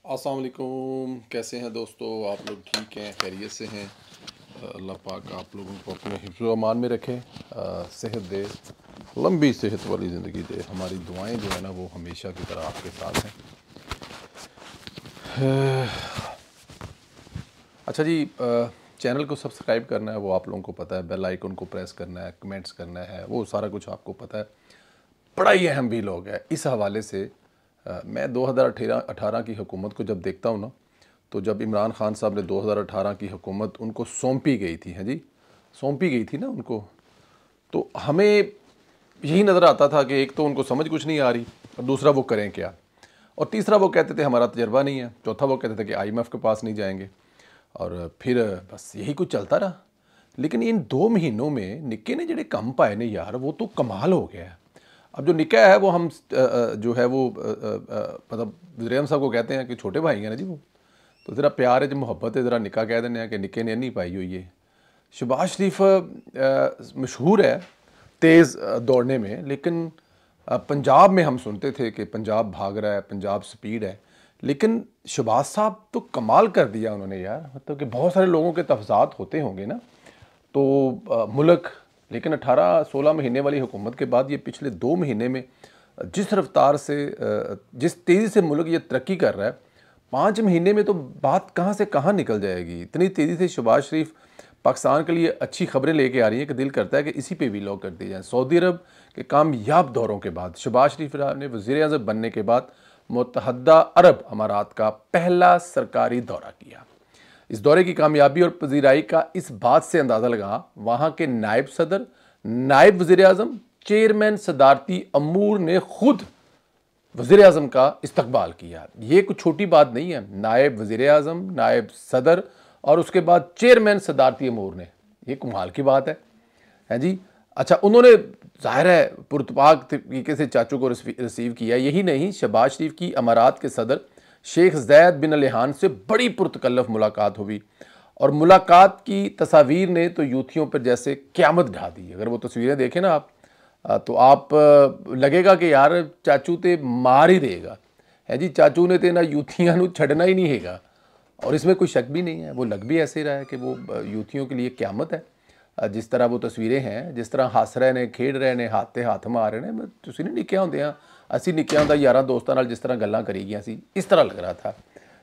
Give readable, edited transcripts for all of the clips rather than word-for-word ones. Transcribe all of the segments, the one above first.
अस्सलाम वालेकुम। कैसे हैं दोस्तों? आप लोग ठीक हैं, खैरियत से हैं? अल्लाह पाक आप लोगों को अपने हिफ्ज़ व अमान में रखे, सेहत दे, लंबी सेहत वाली ज़िंदगी दे। हमारी दुआएं जो है ना वो हमेशा की तरह आपके साथ हैं। अच्छा जी, चैनल को सब्सक्राइब करना है वो आप लोगों को पता है, बेल आइकन को प्रेस करना है, कमेंट्स करना है, वो सारा कुछ आपको पता है। बड़ा ही अहम भी लोग है इस हवाले से। मैं 2018 की हुकूमत को जब देखता हूँ ना, तो जब इमरान खान साहब ने 2018 की हुकूमत उनको सौंपी गई थी, हैं जी, सौंपी गई थी ना उनको, तो हमें यही नज़र आता था कि एक तो उनको समझ कुछ नहीं आ रही, और दूसरा वो करें क्या, और तीसरा वो कहते थे हमारा तजर्बा नहीं है, चौथा वो कहते थे कि IMF के पास नहीं जाएंगे, और फिर बस यही कुछ चलता रहा। लेकिन इन 2 महीनों में निक्के ने ਜਿਹੜੇ ਕੰਮ पाए ने यार, वो तो कमाल हो गया है। अब जो निक्का है वो हम जो है वो मतलब वज़ीर साहब को कहते हैं कि छोटे भाई हैं ना जी वो, तो ज़रा प्यार है जो मोहब्बत है, ज़रा निक्का कह देने कि निक्के ने नहीं पाई हुई है। शहबाज शरीफ मशहूर है तेज़ दौड़ने में, लेकिन पंजाब में हम सुनते थे कि पंजाब भाग रहा है, पंजाब स्पीड है, लेकिन शहबाज साहब तो कमाल कर दिया उन्होंने यार। मतलब कि बहुत सारे लोगों के तफज़ात होते होंगे ना, तो मुल्क, लेकिन 18-16 महीने वाली हुकूमत के बाद ये पिछले 2 महीने में जिस रफ्तार से जिस तेज़ी से मुल्क ये तरक्की कर रहा है, 5 महीने में तो बात कहाँ से कहाँ निकल जाएगी। इतनी तेज़ी से शहबाज शरीफ पाकिस्तान के लिए अच्छी खबरें लेके आ रही हैं कि दिल करता है कि इसी पे भी लॉक कर दिए जाए। सऊदी अरब के कामयाब दौरों के बाद शहबाज शरीफ ने वज़ीर आज़म बनने के बाद मुत्तहदा अरब अमारात का पहला सरकारी दौरा किया। इस दौरे की कामयाबी और पजीराई का इस बात से अंदाज़ा लगा वहाँ के नायब सदर, नायब वज़ीर आज़म, चेयरमैन सदारती अमूर ने खुद वज़ीर आज़म का इस्तकबाल किया। ये कुछ छोटी बात नहीं है। नायब वज़ीर आज़म, नायब सदर और उसके बाद चेयरमैन सदारती अमूर ने, ये कमाल की बात है जी। अच्छा, उन्होंने ज़ाहिर है पुरतपाक तरीके से चाचू को रिसीव किया। यही नहीं, शहबाज शरीफ की अमारात के सदर शेख ज़ैद बिन अल नहयान से बड़ी पुरतकल्लफ मुलाकात हुई, और मुलाकात की तस्वीर ने तो यूथियों पर जैसे क़यामत ढा दी। अगर वो तस्वीरें देखें ना आप, तो आप लगेगा कि यार चाचू ते मार ही देगा, है जी। चाचू ने तो ना यूथियां नू छड़ना ही नहीं हैगा, और इसमें कोई शक भी नहीं है। वो लग भी ऐसे रहा है कि वो यूथियों के लिए क़यामत है। जिस तरह वो तस्वीरें हैं, जिस तरह हस रहे ने, खेड रहे ने, हाथ ते हाथ मार रहे ने। तुसीं नहीं निक्के होंदे आ, असीं निक्के होंदा यारां दोस्तां नाल जिस तरह गल्लां करी गईयां सी, इस तरह लग रहा था।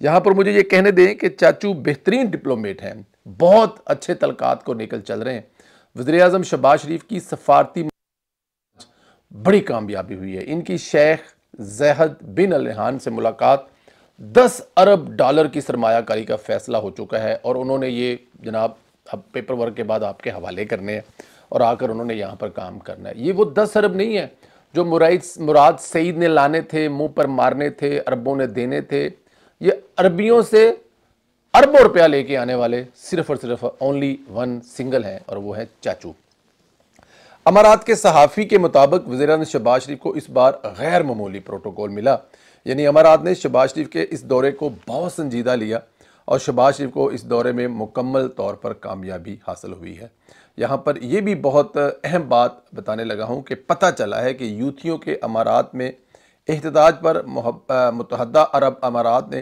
यहाँ पर मुझे ये कहने दें कि चाचू बेहतरीन डिप्लोमेट हैं, बहुत अच्छे तलकात को निकल चल रहे हैं। वज़ीर आज़म शहबाज शरीफ की सफारती बड़ी कामयाबी हुई है। इनकी शेख ज़ैद बिन अल नहयान से मुलाकात, $10 अरब की सरमायाकारी का फ़ैसला हो चुका है, और उन्होंने ये जनाब अब पेपर वर्क के बाद आपके हवाले करने हैं, और आकर उन्होंने यहाँ पर काम करना है। ये वो 10 अरब नहीं है जो मुराद सईद ने लाने थे, मुंह पर मारने थे, अरबों ने देने थे। ये अरबियों से अरबों रुपया लेके आने वाले सिर्फ और सिर्फ ओनली वन सिंगल हैं, और वो है चाचू। अमारात के सहाफ़ी के मुताबिक वज़ीर शहबाज शरीफ को इस बार गैर मामूली प्रोटोकॉल मिला, यानी अमारात ने शहबाज शरीफ के इस दौरे को बहुत संजीदा लिया, और शहबाज शरीफ को इस दौरे में मुकम्मल तौर पर कामयाबी हासिल हुई है। यहाँ पर यह भी बहुत अहम बात बताने लगा हूँ कि पता चला है कि यूथियों के अमारात में एहतजाज पर मुत्तहदा अरब अमारात ने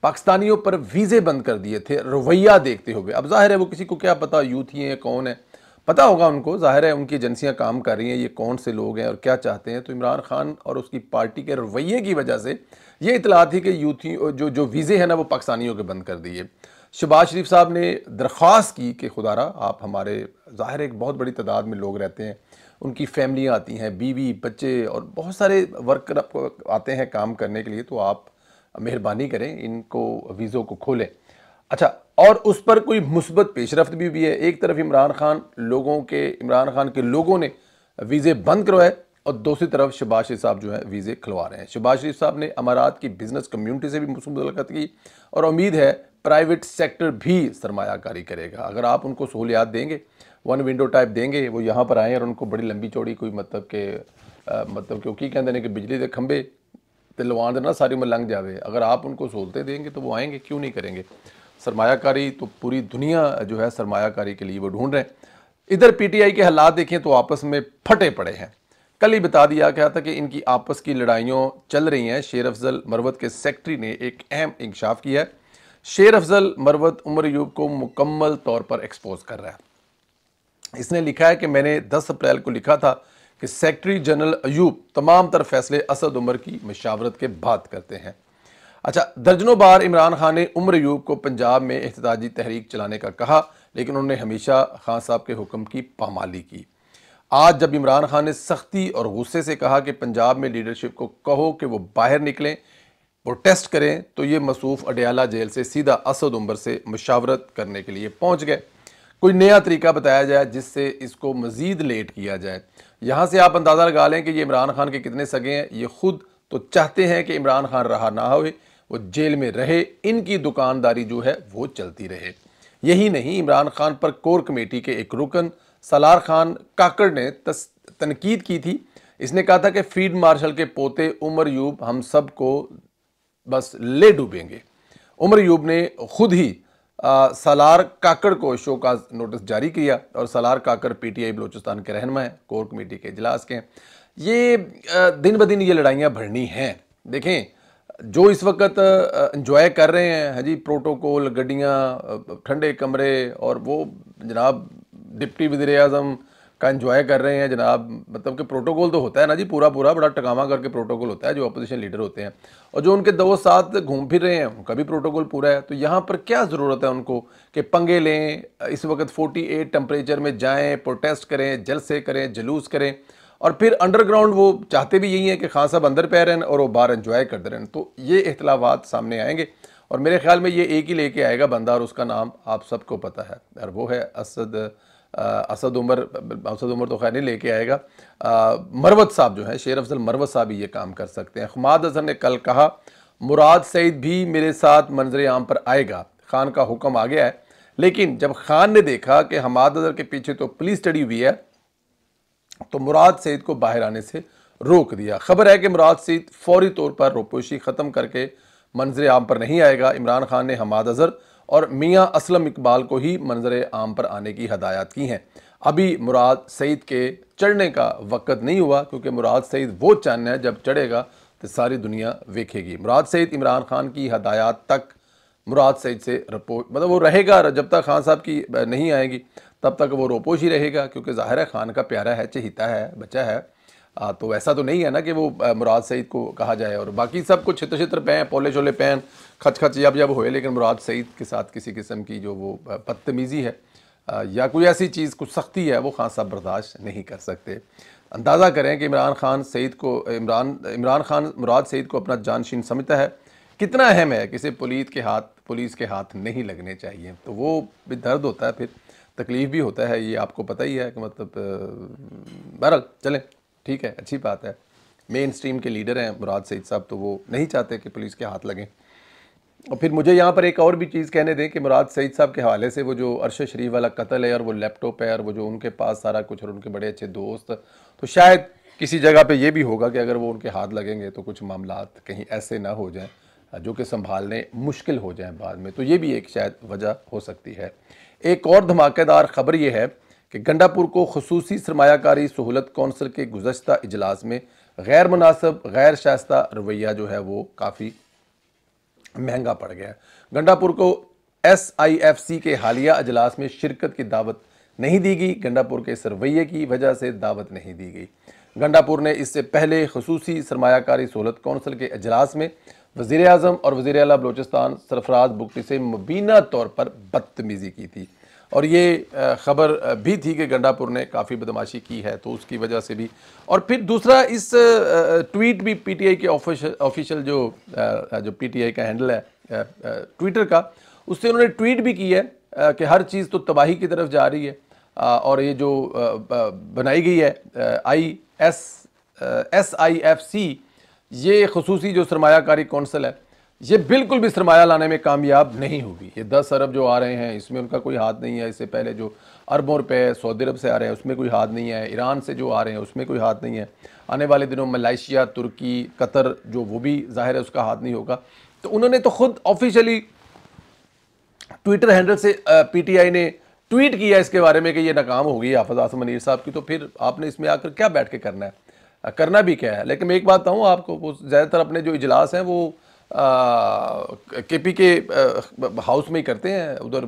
पाकिस्तानियों पर वीज़े बंद कर दिए थे रवैया देखते हुए। अब जाहिर है वो किसी को क्या पता यूथी हैं कौन है, पता होगा उनको, जाहिर है उनकी एजेंसियां काम कर रही हैं, ये कौन से लोग हैं और क्या चाहते हैं। तो इमरान खान और उसकी पार्टी के रवैये की वजह से ये इतला थी कि यूथी जो वीज़े हैं ना वो पाकिस्तानियों के बंद कर दिए। शहबाज शरीफ साहब ने दरख्वास्त की कि खुदारा आप हमारे, ज़ाहिर एक बहुत बड़ी तादाद में लोग रहते हैं, उनकी फैमिलियाँ आती हैं, बीवी बच्चे और बहुत सारे वर्कर आते हैं काम करने के लिए, तो आप मेहरबानी करें इनको वीज़ों को खोलें। अच्छा, और उस पर कोई मुस्बत पेशरफ्त भी है। एक तरफ इमरान खान के लोगों ने वीज़े बंद करवाए, और दूसरी तरफ शहबाज शरीफ साहब जो है वीज़े खुलवा रहे हैं। शहबाज शरीफ साहब ने अमारात की बिजनेस कम्युनिटी से भी मुलाकात की, और उम्मीद है प्राइवेट सेक्टर भी सरमायाकारी करेगा। अगर आप उनको सहूलियात देंगे, वन विंडो टाइप देंगे, वो यहाँ पर आएँ और उनको बड़ी लंबी चौड़ी कोई मतलब क्योंकि कहते हैं कि बिजली के खंबे तो लवा देना सारी उम्र लंघ जावे। अगर आप उनको सहूलतें देंगे तो वो आएंगे, क्यों नहीं करेंगे। सरमायाकारी तो पूरी दुनिया जो है सरमायाकारी के लिए वो ढूंढ रहे हैं। इधर PTI के हालात देखें तो आपस में फटे पड़े हैं। कल ही बता दिया गया था कि इनकी आपस की लड़ाइयों चल रही हैं। शेर अफजल मरवत के सेक्रेटरी ने एक अहम इंकशाफ किया है। शेर अफजल मरवत उमर अयूब को मुकम्मल तौर पर एक्सपोज कर रहा है। इसने लिखा है कि मैंने 10 अप्रैल को लिखा था कि सेक्रेटरी जनरल अयूब तमाम तर फैसले असद उमर की मशावरत के बाद करते हैं। अच्छा, दर्जनों बार इमरान खान ने उमर अयूब को पंजाब में एहतजाजी तहरीक चलाने का कहा, लेकिन उन्होंने हमेशा खान साहब के हुक्म की पामाली की। आज जब इमरान खान ने सख्ती और गुस्से से कहा कि पंजाब में लीडरशिप को कहो कि वो बाहर निकलें, प्रोटेस्ट करें, तो ये मसूफ अडयाला जेल से सीधा असद उमर से मशावरत करने के लिए पहुंच गए। कोई नया तरीका बताया जाए जिससे इसको मजीद लेट किया जाए। यहाँ से आप अंदाज़ा लगा लें कि ये इमरान खान के कितने सगे हैं। ये खुद तो चाहते हैं कि इमरान खान रहा ना हो, वो जेल में रहे, इनकी दुकानदारी जो है वो चलती रहे। यही नहीं, इमरान खान पर कोर कमेटी के एक रुकन सलार खान काकड़ ने तनकीद की थी। इसने कहा था कि फील्ड मार्शल के पोते उमर अयूब हम सब को बस ले डूबेंगे। उमर अयूब ने खुद ही सलार काकड़ को शो का नोटिस जारी किया और सलार काकड़ पीटीआई बलूचिस्तान के रहनुमा हैं, कोर कमेटी के इजलास के हैं। ये दिन ब दिन ये लड़ाइयाँ बढ़नी हैं। देखें, जो इस वक्त इंजॉय कर रहे हैं, हाँ जी, प्रोटोकॉल, गड्डियाँ, ठंडे कमरे, और वो जनाब डिप्टी वज़ीर आज़म का एंजॉय कर रहे हैं जनाब। मतलब कि प्रोटोकॉल तो होता है ना जी, पूरा बड़ा टकामा करके प्रोटोकॉल होता है जो अपोजिशन लीडर होते हैं, और जो उनके दोस्त साथ घूम फिर रहे हैं उनका भी प्रोटोकॉल पूरा है। तो यहाँ पर क्या ज़रूरत है उनको कि पंगे लें, इस वक्त 48 टेम्परेचर में जाएँ, प्रोटेस्ट करें, जलसे करें, जुलूस करें, और फिर अंडरग्राउंड वो चाहते भी यही है कि खान साहब अंदर पैर रहें और वो बाहर एंजॉय करते रहें। तो ये इख्तलाफात सामने आएंगे और मेरे ख्याल में ये एक ही लेके आएगा बंदा, और उसका नाम आप सबको पता है, और वो है असद उमर तो खैर नहीं लेके आएगा। मरवत साहब जो है, शेर अफजल मरवत साहब ही ये काम कर सकते हैं। हमाद अजहर ने कल कहा मुराद सईद भी मेरे साथ मंजर आम पर आएगा, खान का हुक्म आ गया है। लेकिन जब खान ने देखा कि हमाद अजहर के पीछे तो पुलिस चढ़ी हुई है, तो मुराद सईद को बाहर आने से रोक दिया। खबर है कि मुराद सईद फौरी तौर पर रोपोशी ख़त्म करके मंजर आम पर नहीं आएगा। इमरान खान ने हमाद अजहर और मियाँ असलम इकबाल को ही मंजर आम पर आने की हदायत की हैं। अभी मुराद सईद के चढ़ने का वक्त नहीं हुआ, क्योंकि मुराद सईद वो चांद है जब चढ़ेगा तो सारी दुनिया देखेगी। मुराद सईद इमरान खान की हदायत तक मुराद सईद से मतलब वो रहेगा, जब तक खान साहब की नहीं आएगी तब तक वो रोपोश ही रहेगा, क्योंकि ज़ाहिर है खान का प्यारा है, चहीता है, बच्चा है। तो ऐसा तो नहीं है ना कि वो मुराद सईद को कहा जाए और बाकी सब कुछ छित्र छित्र पहन, पोले शोले पहन, खच खच जब होए, लेकिन मुराद सईद के साथ किसी किस्म की जो वो बदतमीज़ी है या कोई ऐसी चीज़, कुछ सख्ती है, वो खान साहब बर्दाश्त नहीं कर सकते। अंदाज़ा करें कि इमरान खान मुराद सईद को अपना जानशीन समझता है। कितना अहम है, किसी पुलिस के हाथ नहीं लगने चाहिए। तो वो भी दर्द होता है, फिर तकलीफ़ भी होता है, ये आपको पता ही है कि मतलब बहरहाल चलें, ठीक है, अच्छी बात है। मेन स्ट्रीम के लीडर हैं मुराद सईद साहब, तो वो नहीं चाहते कि पुलिस के हाथ लगें। और फिर मुझे यहाँ पर एक और भी चीज़ कहने दें कि मुराद सईद साहब के हवाले से वो जो अरशद शरीफ वाला कत्ल है और वो लैपटॉप है और वो जो उनके पास सारा कुछ और उनके बड़े अच्छे दोस्त, तो शायद किसी जगह पे ये भी होगा कि अगर वो उनके हाथ लगेंगे तो कुछ मामलात कहीं ऐसे ना हो जाएं जो कि संभालने मुश्किल हो जाएं बाद में। तो ये भी एक शायद वजह हो सकती है। एक और धमाकेदार खबर ये है कि गंडापुर को खुसूसी सरमायाकारी सहूलत कौंसिल के गुज़श्ता इजलास में गैर मुनासिब, गैर शाइस्ता रवैया जो है वो काफ़ी महंगा पड़ गया है। गंडापुर को SIFC के हालिया अजलास में शिरकत की दावत नहीं दी गई। गंडापुर के इस रवैये की वजह से दावत नहीं दी गई। गंडापुर ने इससे पहले खुसूसी सरमायाकारी सहूलत कौंसिल के अजलास में वज़ीर आज़म और वज़ीर आला बलूचिस्तान सरफराज बुगटी से मुबीना तौर पर बदतमीज़ी की थी, और ये ख़बर भी थी कि गंडापुर ने काफ़ी बदमाशी की है, तो उसकी वजह से भी। और फिर दूसरा, इस ट्वीट भी PTI के ऑफिशियल जो PTI का हैंडल है ट्विटर का, उससे उन्होंने ट्वीट भी की है कि हर चीज़ तो तबाही की तरफ जा रही है, और ये जो बनाई गई है SIFC, ये खुसूसी जो सरमायाकारी कौंसिल है, ये बिल्कुल भी सरमाया लाने में कामयाब नहीं होगी। ये 10 अरब जो आ रहे हैं इसमें उनका कोई हाथ नहीं है। इससे पहले जो अरबों रुपए सऊदी अरब से आ रहे हैं उसमें कोई हाथ नहीं है। ईरान से जो आ रहे हैं उसमें कोई हाथ नहीं है। आने वाले दिनों मलेशिया, तुर्की, कतर जो, वो भी ज़ाहिर है उसका हाथ नहीं होगा। तो उन्होंने तो खुद ऑफिशियली ट्विटर हैंडल से PTI ने ट्वीट किया इसके बारे में कि ये नाकाम हो गई हाफिज आसिम मुनीर साहब की। तो फिर आपने इसमें आकर क्या बैठ के करना है? करना भी क्या है। लेकिन मैं एक बात बताऊँ आपको, वो ज़्यादातर अपने जो इजलास हैं वो केपी के हाउस में ही करते हैं, उधर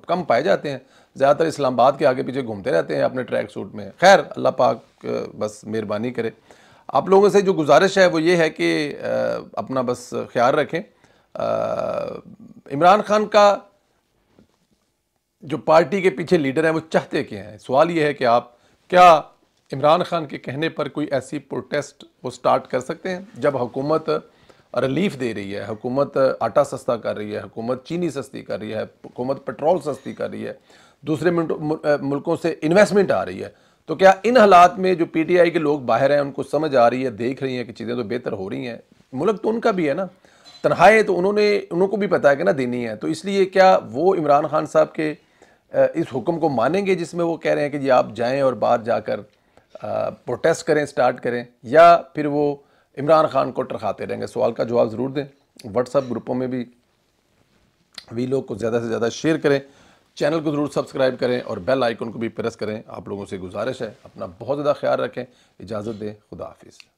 कम पाए जाते हैं। ज़्यादातर इस्लामाबाद के आगे पीछे घूमते रहते हैं अपने ट्रैक सूट में। खैर अल्लाह पाक बस मेहरबानी करे। आप लोगों से जो गुजारिश है वो ये है कि अपना बस ख्याल रखें। इमरान खान का जो पार्टी के पीछे लीडर हैं वो चाहते क्या हैं। सवाल ये है कि आप क्या इमरान खान के कहने पर कोई ऐसी प्रोटेस्ट वो स्टार्ट कर सकते हैं जब हुकूमत रिलीफ दे रही है, हुकूमत आटा सस्ता कर रही है, हुकूमत चीनी सस्ती कर रही है, हुकूमत पेट्रोल सस्ती कर रही है, दूसरे मुल्कों से इन्वेस्टमेंट आ रही है। तो क्या इन हालात में जो पीटीआई के लोग बाहर हैं उनको समझ आ रही है, देख रही हैं कि चीज़ें तो बेहतर हो रही हैं, मुल्क तो उनका भी है ना, तनख्वाहें तो उनको भी पता है कि ना देनी है। तो इसलिए क्या वो इमरान खान साहब के इस हुक्म को मानेंगे जिसमें वो कह रहे हैं कि जी आप जाएं और बाहर जाकर प्रोटेस्ट करें, स्टार्ट करें, या फिर वो इमरान खान को टरखाते रहेंगे? सवाल का जवाब ज़रूर दें। व्हाट्सएप ग्रुपों में भी वीलॉग को ज़्यादा से ज़्यादा शेयर करें, चैनल को ज़रूर सब्सक्राइब करें और बेल आइकन को भी प्रेस करें। आप लोगों से गुजारिश है, अपना बहुत ज़्यादा ख्याल रखें। इजाज़त दें, खुदा हाफिज़।